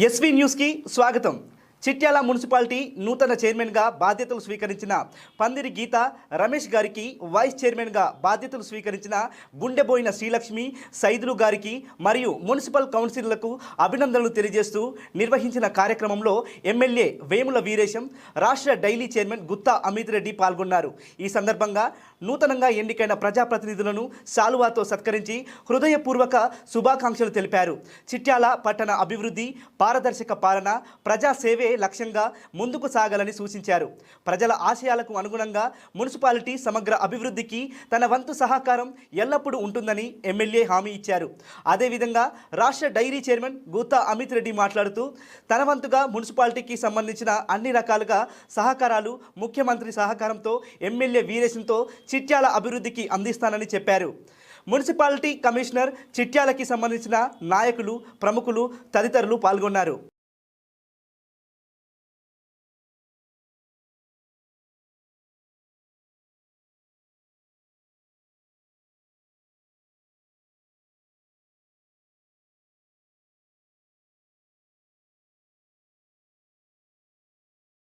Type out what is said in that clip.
SV న్యూస్కి స్వాగతం. Chityal municipality నూతన చైర్మన్గా బాధ్యతలు స్వీకరించిన పందిరి గీత రమేష్ గారికి, వైస్ చైర్మన్గా బాధ్యతలు స్వీకరించిన గుండెబోయిన శ్రీలక్ష్మి సైదులు గారికి మరియు మున్సిపల్ కౌన్సిలర్లకు అభినందనలు తెలియజేస్తూ నిర్వహించిన కార్యక్రమంలో ఎమ్మెల్యే వేముల వీరేశం, రాష్ట్ర డైలీ చైర్మన్ గుత్తా అమిత్ రెడ్డి పాల్గొన్నారు. ఈ సందర్భంగా నూతనంగా ఎన్నికైన ప్రజాప్రతినిధులను శాలువాతో సత్కరించి హృదయపూర్వక శుభాకాంక్షలు తెలిపారు. చిట్యాల పట్టణ అభివృద్ధి, పారదర్శక పాలన, ప్రజాసేవే లక్ష్యంగా ముందుకు సాగాలని సూచించారు. ప్రజల ఆశయాలకు అనుగుణంగా మున్సిపాలిటీ సమగ్ర అభివృద్ధికి తన వంతు సహకారం ఎల్లప్పుడూ ఉంటుందని ఎమ్మెల్యే హామీ ఇచ్చారు. అదేవిధంగా రాష్ట్ర డైరీ చైర్మన్ గుత్తా అమిత్ రెడ్డి మాట్లాడుతూ తన వంతుగా మున్సిపాలిటీకి సంబంధించిన అన్ని రకాలుగా సహకారాలు ముఖ్యమంత్రి సహకారంతో ఎమ్మెల్యే వీరేశంతో చిట్యాల అభివృద్ధికి అందిస్తానని చెప్పారు. మున్సిపాలిటీ కమిషనర్, చిట్యాలకి సంబంధించిన నాయకులు, ప్రముఖులు తదితరులు పాల్గొన్నారు.